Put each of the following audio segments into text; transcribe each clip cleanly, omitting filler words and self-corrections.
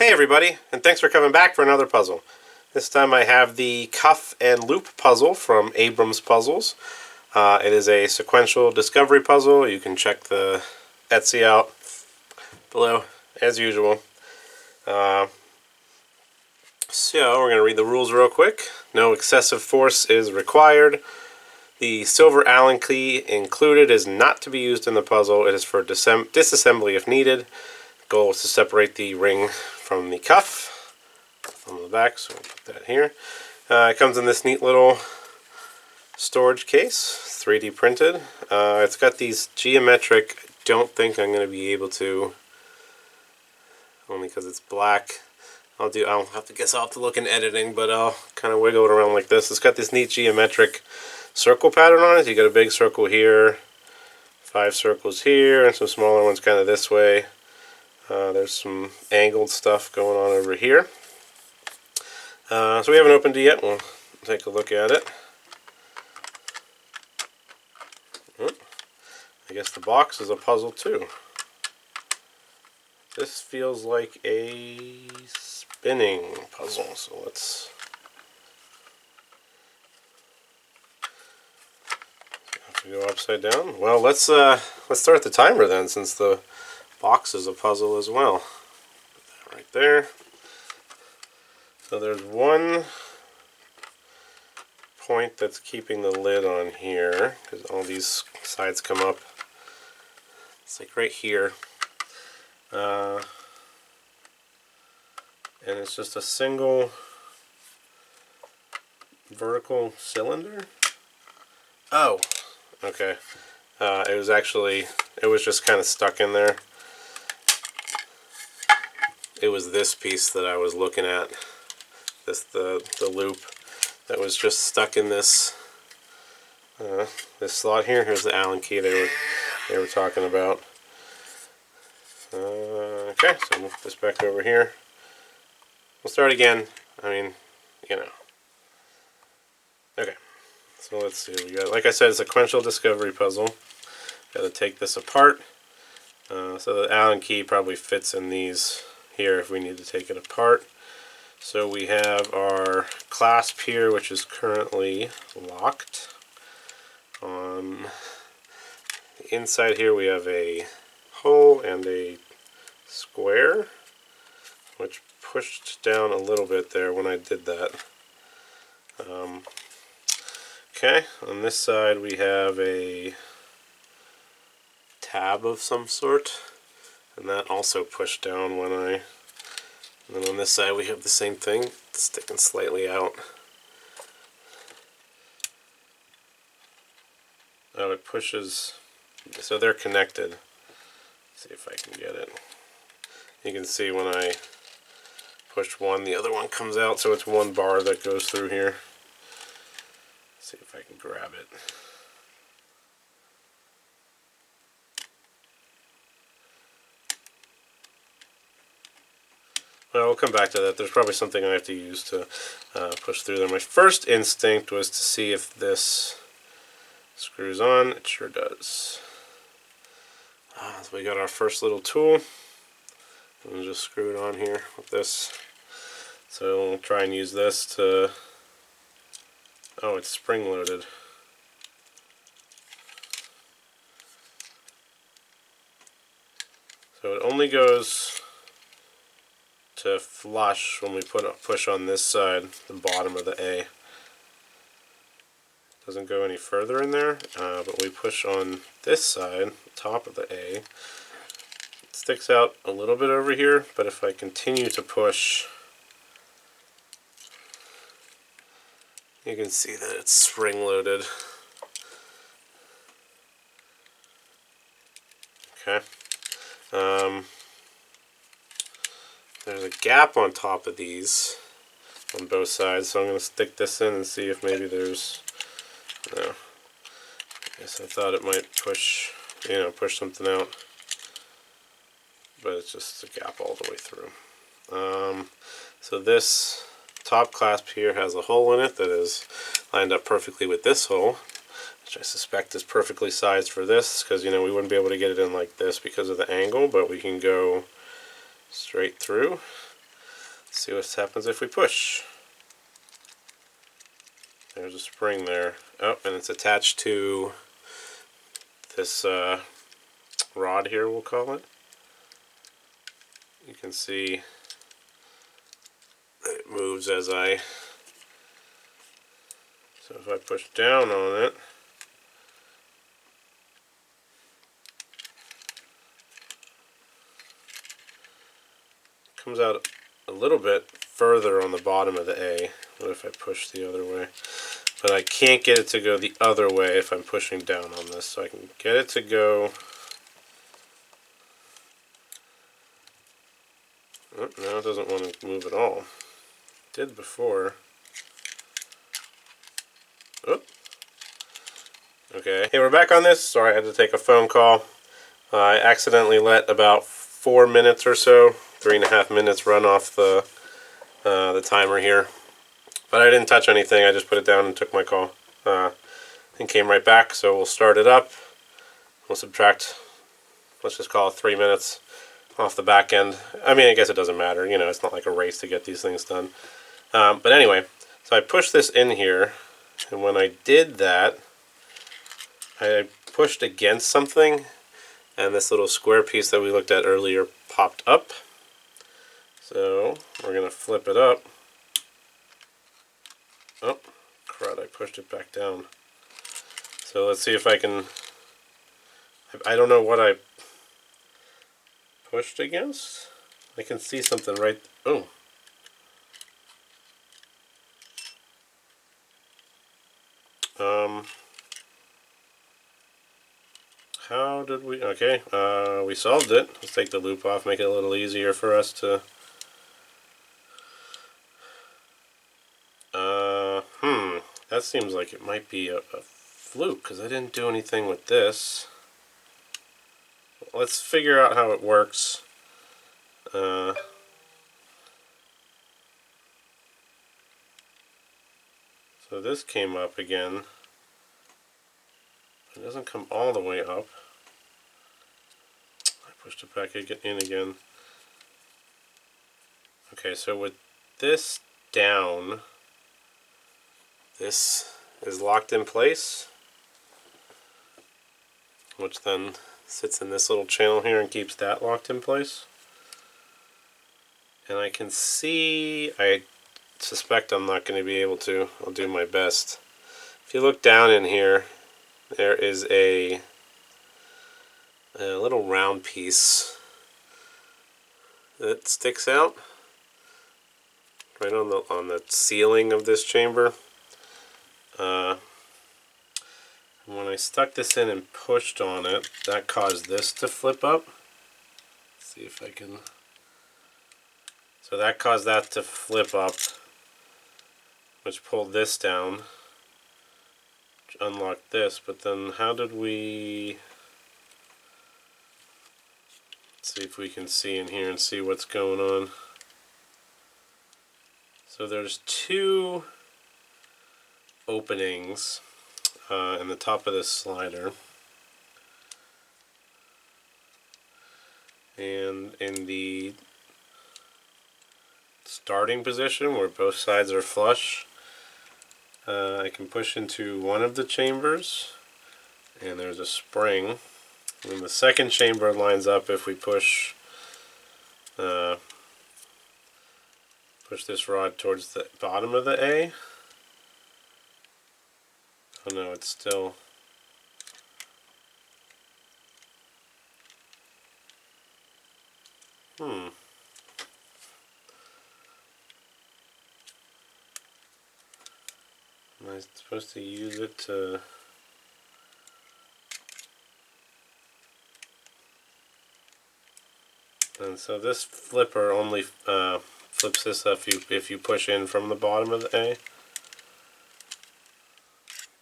Hey everybody, and thanks for coming back for another puzzle. This time I have the cuff and loop puzzle from Abram's Puzzles. It is a sequential discovery puzzle. You can check the Etsy out below as usual. So we're going to read the rules real quick. No excessive force is required. The silver Allen key included is not to be used in the puzzle. It is for disassembly if needed. The goal is to separate the ring from the cuff on the back, so we'll put that here. It comes in this neat little storage case, 3D printed. It's got these geometric, don't think I'm going to be able to, only because it's black. I'll have to look in editing, but I'll kind of wiggle it around like this. It's got this neat geometric circle pattern on it. You got a big circle here, 5 circles here, and some smaller ones kind of this way. There's some angled stuff going on over here. So we haven't opened it yet. We'll take a look at it. I guess the box is a puzzle too. This feels like a spinning puzzle, so let's have to go upside down. Well, let's start the timer then, since the box is a puzzle as well. Put that right there. So there's one point that's keeping the lid on here, because all these sides come up. It's like right here. And it's just a single vertical cylinder. Oh, okay. It was just kind of stuck in there. It was this piece that I was looking at, the loop that was just stuck in this this slot here. Here's the Allen key they were talking about. Okay, so move this back over here. We'll start again. I mean, you know. Okay, so let's see. We got, like I said, a sequential discovery puzzle. Got to take this apart. So the Allen key probably fits in these here if we need to take it apart. So we have our clasp here, which is currently locked. On the inside here we have a hole and a square, which pushed down a little bit there when I did that. Okay, on this side we have a tab of some sort, and that also pushed down when and then on this side we have the same thing, sticking slightly out. Oh, it pushes, so they're connected. Let's see if I can get it. You can see when I push one, the other one comes out, so it's one bar that goes through here. Let's see if I can grab it. Well, we'll come back to that. There's probably something I have to use to push through there. My first instinct was to see if this screws on. It sure does. So we got our first little tool. We'll just screw it on here with this. So we'll try and use this to... Oh, it's spring loaded. So it only goes to flush when we push on this side, the bottom of the A. Doesn't go any further in there, but we push on this side, top of the A. It sticks out a little bit over here, but if I continue to push, you can see that it's spring loaded. Okay. There's a gap on top of these on both sides, so I'm going to stick this in and see if maybe there's... No. I guess I thought it might push something out, but it's just a gap all the way through. So this top clasp here has a hole in it that is lined up perfectly with this hole, which I suspect is perfectly sized for this, because we wouldn't be able to get it in like this because of the angle, but we can go straight through. See what happens if we push. There's a spring there. Oh, and it's attached to this rod here, we'll call it. You can see it moves as I... So if I push down on it, it comes out a little bit further on the bottom of the A. What if I push the other way? But I can't get it to go the other way if I'm pushing down on this. So I can get it to go... Oh, now it doesn't want to move at all. It did before. Oh. Okay. Hey, we're back on this. Sorry, I had to take a phone call. I accidentally let about 4 minutes or so, 3.5 minutes, run off the timer here. But I didn't touch anything. I just put it down and took my call. And came right back. So we'll start it up. We'll subtract, let's just call it 3 minutes off the back end. I mean, I guess it doesn't matter. You know, it's not like a race to get these things done. But anyway, so I pushed this in here. And when I did that, I pushed against something, and this little square piece that we looked at earlier popped up. So we're going to flip it up. Oh, crud, I pushed it back down. So let's see if I can... I don't know what I pushed against. I can see something right... Oh. How did we... Okay, we solved it. Let's take the loop off, make it a little easier for us to... That seems like it might be a fluke, because I didn't do anything with this. Let's figure out how it works. So this came up again. It doesn't come all the way up. I pushed it back in again. Okay, so with this down, this is locked in place, which then sits in this little channel here and keeps that locked in place. And I can see, I suspect I'm not going to be able to. I'll do my best. If you look down in here, there is a little round piece that sticks out right on the ceiling of this chamber. When I stuck this in and pushed on it, that caused this to flip up. Let's see if I can... So that caused that to flip up, which pulled this down, which unlocked this. But then how did we... Let's see if we can see in here and see what's going on. So there's two openings in the top of this slider, and in the starting position where both sides are flush, I can push into one of the chambers, and there's a spring, and the second chamber lines up if we push this rod towards the bottom of the A. Oh no, it's still... Am I supposed to use it to... And so this flipper only flips this up if you push in from the bottom of the A.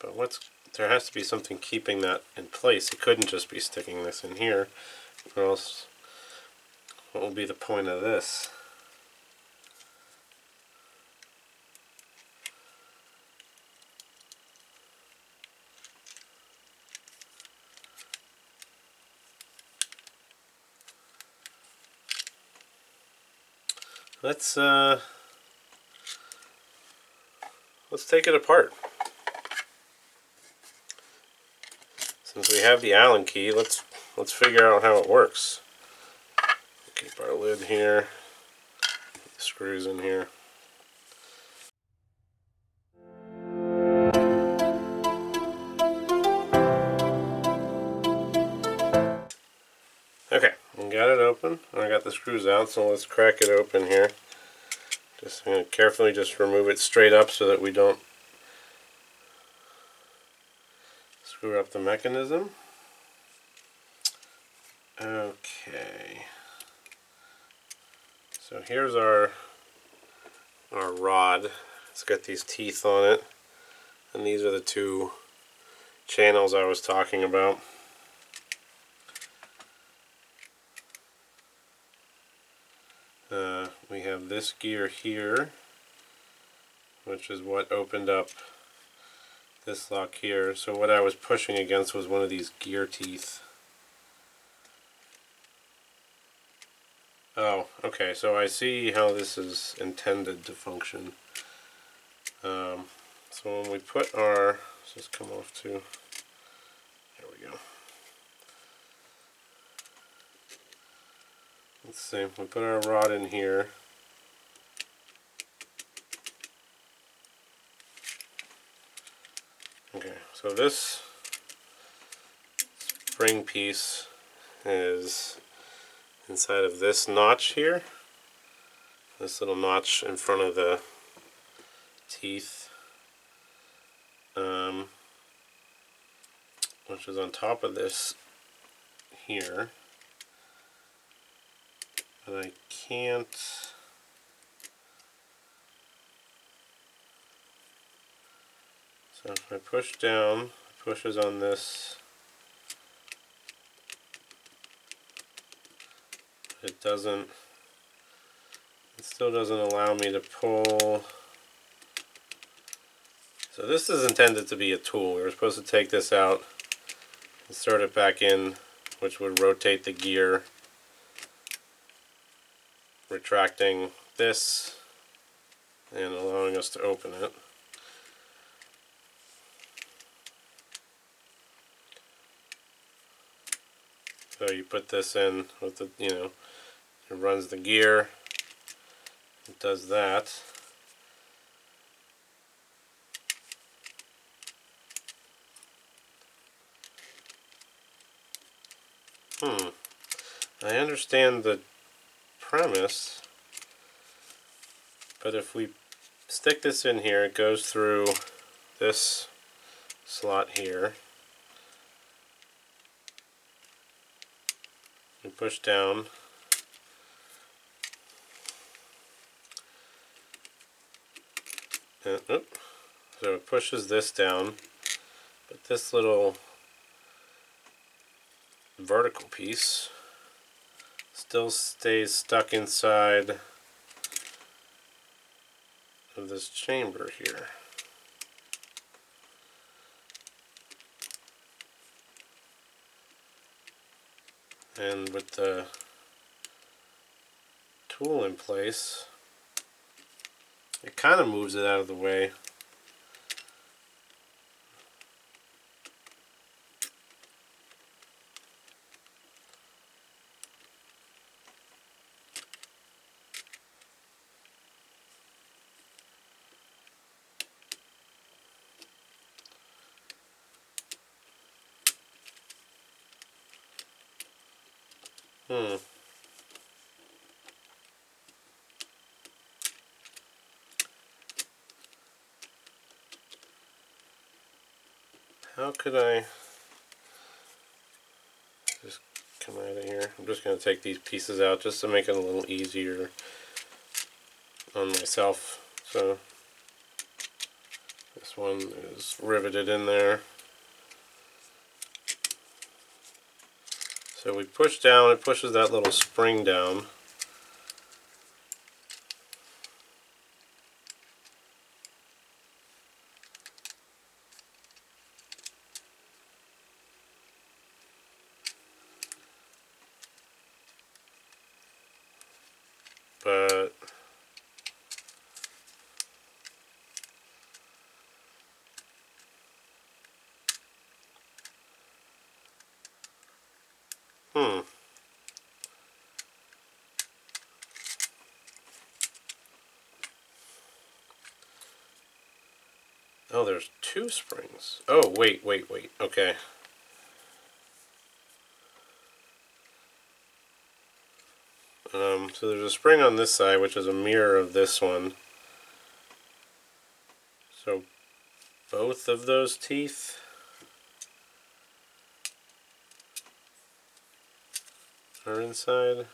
But there has to be something keeping that in place. It couldn't just be sticking this in here, or else what will be the point of this? let's take it apart. Since we have the Allen key, let's figure out how it works. Keep our lid here, the screws in here. Okay, we got it open. I got the screws out, so let's crack it open here. Just going to carefully just remove it straight up so that we don't screw up the mechanism. Okay. So here's our rod. It's got these teeth on it, and these are the two channels I was talking about. We have this gear here, which is what opened up this lock here. So what I was pushing against was one of these gear teeth. Oh, okay, so I see how this is intended to function. So when we put our, let's just come off to, there we go. Let's see, we put our rod in here. Okay, so this spring piece is inside of this notch here. This little notch in front of the teeth, which is on top of this here. But I can't. So if I push down, it pushes on this. It doesn't. It still doesn't allow me to pull. So this is intended to be a tool. We were supposed to take this out, insert it back in, which would rotate the gear, retracting this and allowing us to open it. So you put this in with the, it runs the gear, it does that. I understand the premise, but if we stick this in here, it goes through this slot here. We push down. And, so it pushes this down, but this little vertical piece still stays stuck inside of this chamber here. And with the tool in place, it kind of moves it out of the way. How could I just come out of here? I'm just going to take these pieces out just to make it a little easier on myself. So this one is riveted in there. So we push down, it pushes that little spring down. But Oh, there's two springs. Oh, wait. Okay. So there's a spring on this side, which is a mirror of this one. So both of those teeth are inside.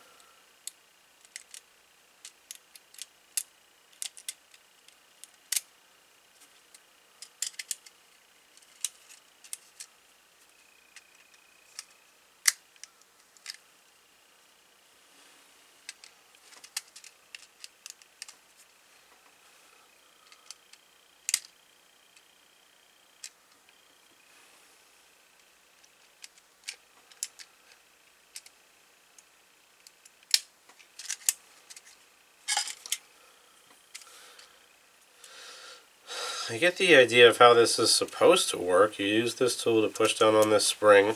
I get the idea of how this is supposed to work. You use this tool to push down on this spring,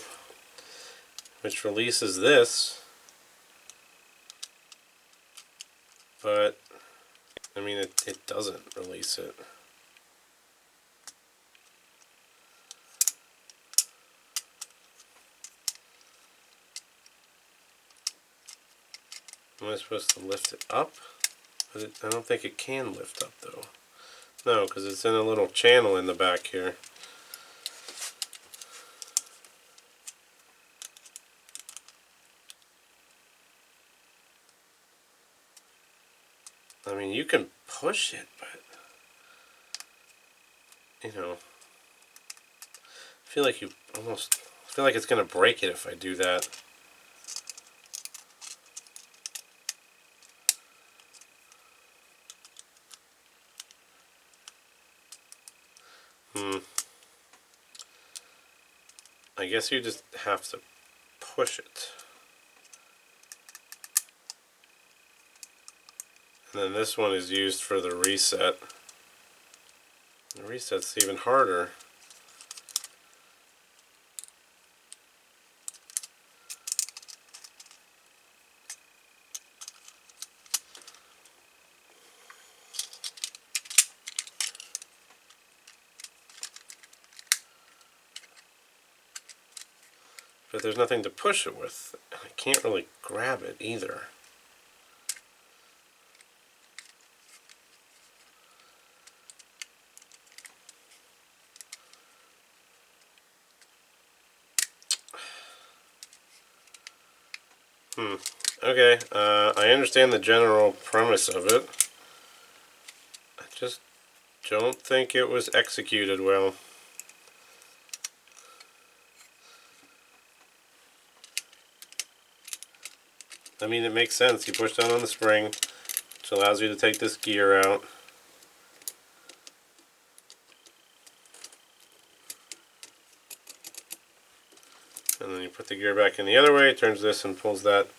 which releases this. But, I mean, it doesn't release it. Am I supposed to lift it up? But I don't think it can lift up, though. No, because it's in a little channel in the back here. I mean, you can push it, but, you know, I feel like it's going to break it if I do that. I guess you just have to push it. And then this one is used for the reset. The reset's even harder. But there's nothing to push it with. I can't really grab it either. Okay, I understand the general premise of it. I just don't think it was executed well. I mean, it makes sense. You push down on the spring, which allows you to take this gear out. And then you put the gear back in the other way, turns this and pulls that.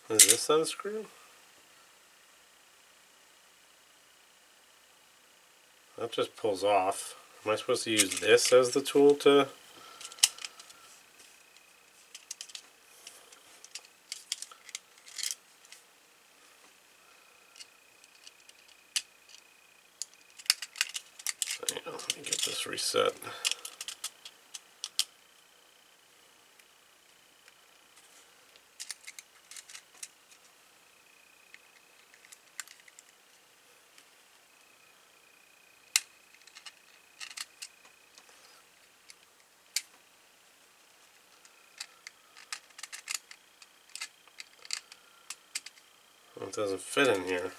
Is this unscrew? That just pulls off. Am I supposed to use this as the tool to... Hang on, let me get this reset. doesn't fit in here.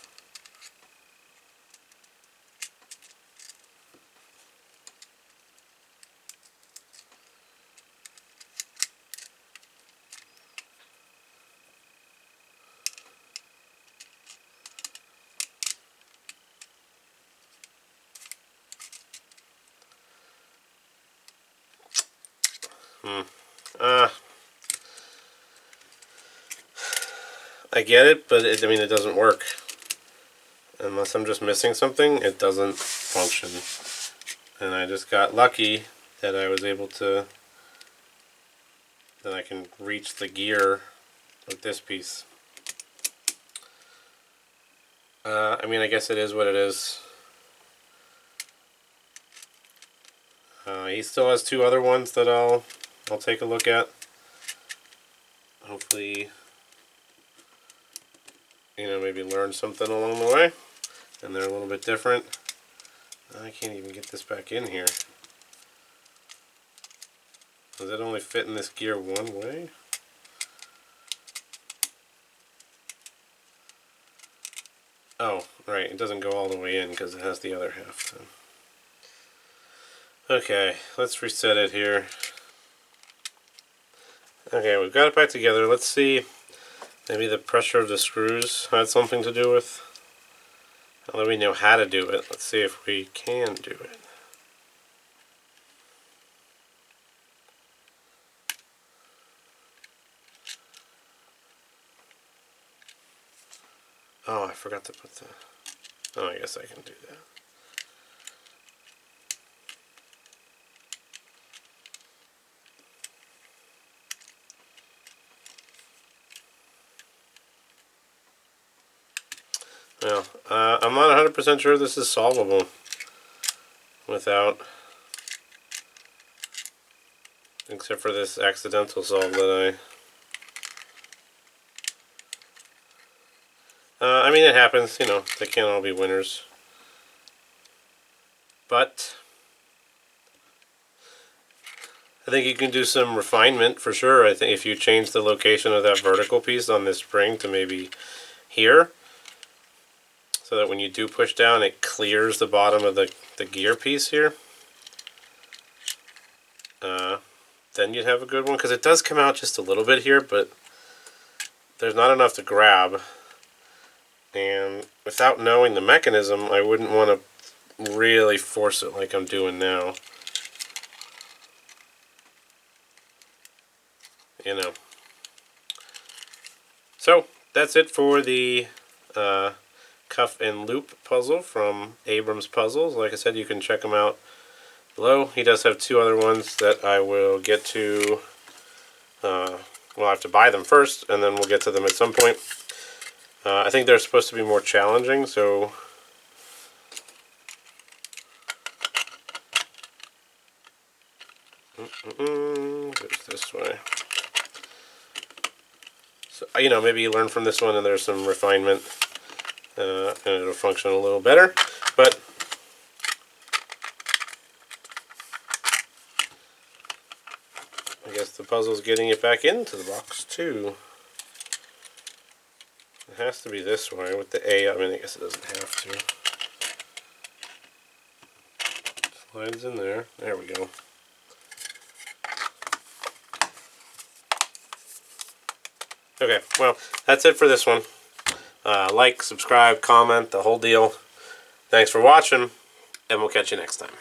I get it, but I mean, it doesn't work. Unless I'm just missing something, it doesn't function. And I just got lucky that I was able to, that I can reach the gear with this piece. I mean, I guess it is what it is. He still has two other ones that I'll take a look at. Hopefully, maybe learn something along the way. And they're a little bit different. I can't even get this back in here. Does it only fit in this gear one way? Oh, right, it doesn't go all the way in because it has the other half. Okay, let's reset it here. Okay, we've got it back together. Let's see, maybe the pressure of the screws had something to do with. Now that we know how to do it, let's see if we can do it. Oh, I forgot to put the... Oh, I guess I can do that. Well, I'm not 100% sure this is solvable without, except for this accidental solve that I mean, it happens, they can't all be winners. But I think you can do some refinement for sure. I think if you change the location of that vertical piece on this spring to maybe here, so that when you do push down, it clears the bottom of the gear piece here. Then you'd have a good one, because it does come out just a little bit here, but there's not enough to grab. And without knowing the mechanism, I wouldn't want to really force it like I'm doing now. So that's it for the cuff and loop puzzle from Abram's Puzzles. Like I said, you can check them out below. He does have two other ones that I will get to. We'll have to buy them first, and then we'll get to them at some point. I think they're supposed to be more challenging, so goes this way. So maybe you learn from this one, and there's some refinement, and it'll function a little better. But I guess the puzzle's getting it back into the box too. It has to be this way with the A. I mean, I guess it doesn't have to. Slides in there. There we go. Okay, well, that's it for this one. Like, subscribe, comment, the whole deal. Thanks for watching, and we'll catch you next time.